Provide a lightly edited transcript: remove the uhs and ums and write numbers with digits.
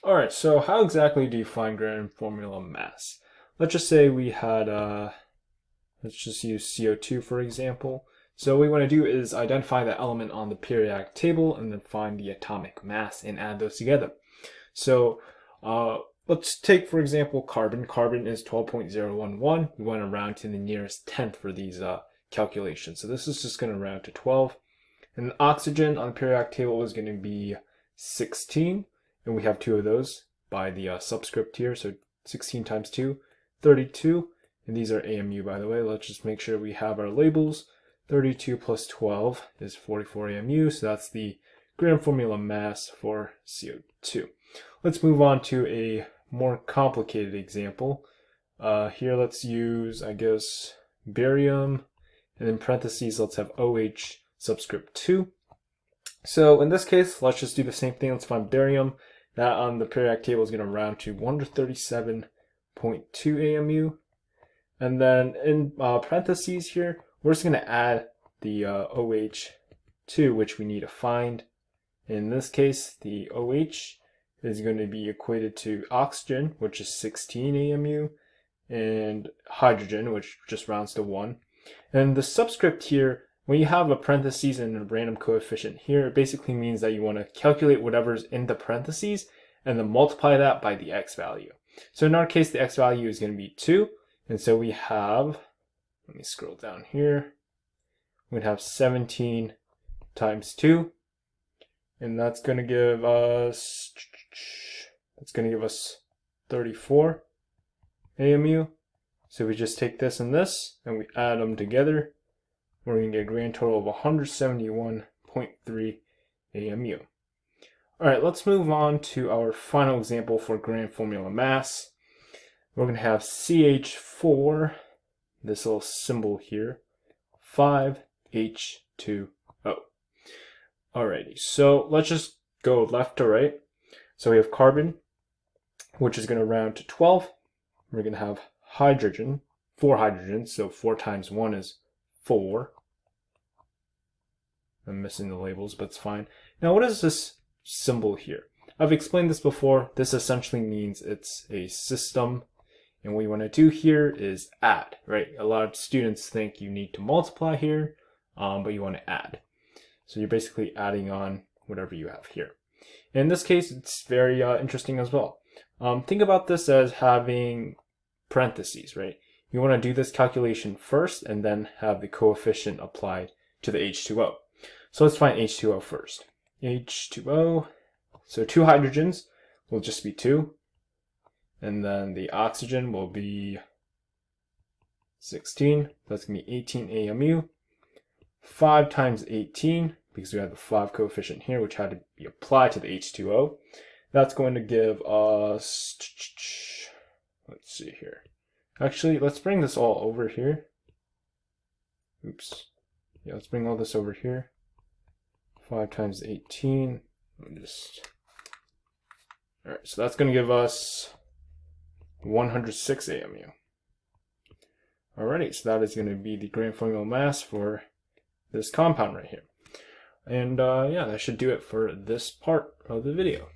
All right, so how exactly do you find grand formula mass? Let's just say we had, let's just use CO2 for example. So what we want to do is identify the element on the periodic table and then find the atomic mass and add those together. So let's take, for example, carbon. Carbon is 12.011. We want to round to the nearest tenth for these calculations. So this is just going to round to 12. And oxygen on the periodic table is going to be 16. And we have two of those by the subscript here. So 16 times 2, 32. And these are AMU, by the way. Let's just make sure we have our labels. 32 plus 12 is 44 AMU. So that's the grand formula mass for CO2. Let's move on to a more complicated example. Here, let's use, I guess, barium. And in parentheses, let's have OH subscript 2. So in this case, let's just do the same thing. Let's find barium. That on the periodic table is going to round to 137.2 AMU. And then in parentheses here, we're just going to add the OH2, which we need to find. In this case, the OH is going to be equated to oxygen, which is 16 AMU, and hydrogen, which just rounds to 1. And the subscript here, when you have a parentheses and a random coefficient here, it basically means that you want to calculate whatever's in the parentheses and then multiply that by the x value. So in our case, the x value is going to be 2. And so we have, let me scroll down here, we'd have 17 times 2. And that's going to give us 34 AMU. So we just take this and this, and we add them together. We're going to get a grand total of 171.3 AMU. All right, let's move on to our final example for grand formula mass. We're going to have CH4, this little symbol here, 5H2O. Alrighty, so let's just go left to right. So we have carbon, which is going to round to 12. We're going to have hydrogen, 4 hydrogens, so 4 times 1 is 4. I'm missing the labels, but it's fine. Now, what is this symbol here? I've explained this before. This essentially means it's a system. And what you want to do here is add, right? A lot of students think you need to multiply here, but you want to add. So you're basically adding on whatever you have here. In this case, it's very interesting as well. Think about this as having parentheses, right? You want to do this calculation first and then have the coefficient applied to the H2O. So let's find H2O first. H2O, so 2 hydrogens will just be 2. And then the oxygen will be 16. That's going to be 18 AMU. 5 times 18, because we have the 5 coefficient here, which had to be applied to the H2O. That's going to give us, let's see here. Actually, let's bring this all over here. Oops. Yeah, let's bring all this over here. 5 times 18. All right, so that's going to give us 106 AMU. Alrighty, so that is going to be the grand formula mass for this compound right here. And yeah, that should do it for this part of the video.